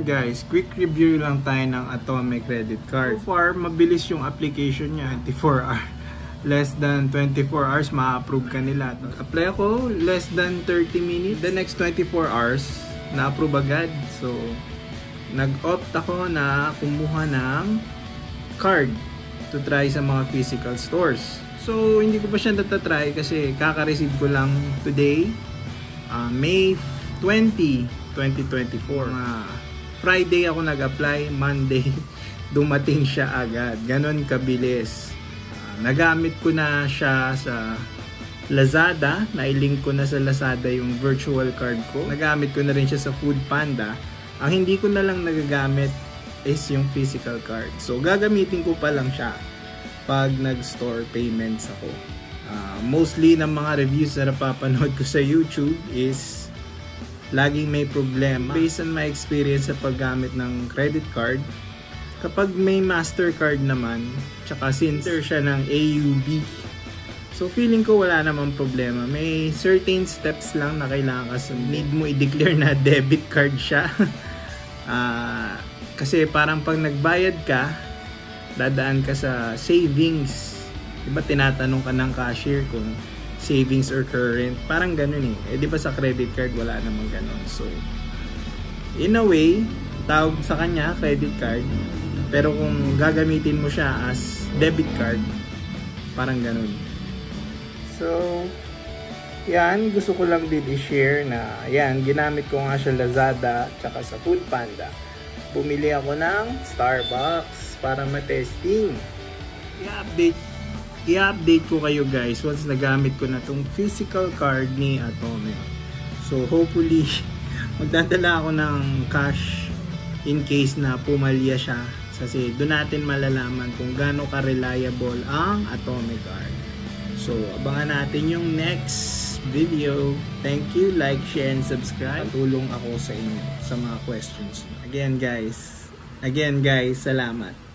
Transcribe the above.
guys, quick review lang tayo ng Atomic Credit Card. So far, mabilis yung application niya. 24 hours. Less than 24 hours, ma-approve ka nila. Apply ako, less than 30 minutes. The next 24 hours, na-approve agad. So, nag-opt ako na kumuha ng card to try sa mga physical stores. So, hindi ko pa siya natatry kasi kaka-receive ko lang today, May 20, 2024. Friday ako nag-apply, Monday dumating siya agad. Ganon kabilis. Nagamit ko na siya sa Lazada. Nailink ko na sa Lazada yung virtual card ko. Nagamit ko na rin siya sa Foodpanda. Ang hindi ko na lang nagagamit is yung physical card. So, gagamitin ko pa lang siya pag nag-store payments ako. Mostly ng mga reviews na napapanood ko sa YouTube is laging may problema. Based on my experience sa paggamit ng credit card, kapag may MasterCard naman, tsaka since siya ng AUB, so feeling ko wala namang problema. May certain steps lang na kailangan kasi need mo i-declare na debit card siya. Kasi parang pag nagbayad ka, dadaan ka sa savings. Diba tinatanong ka ng cashier kung savings or current? Parang ganun eh. Di ba sa credit card wala namang ganun. So, in a way, tawag sa kanya credit card. Pero kung gagamitin mo siya as debit card, parang ganun. So, yan. Gusto ko lang din i-share na, yan, ginamit ko nga siya Lazada tsaka sa Foodpanda. Bumili ako ng Starbucks para ma-testing. I-update ko kayo guys once nagamit ko na tong physical card ni Atomic. So, hopefully, magdadala ako ng cash in case na pumalya siya. Kasi doon natin malalaman kung gaano ka-reliable ang Atomic Card. So, abangan natin yung next video. Thank you, like, share, and subscribe. Tulong ako sa inyo sa mga questions. Again guys, salamat.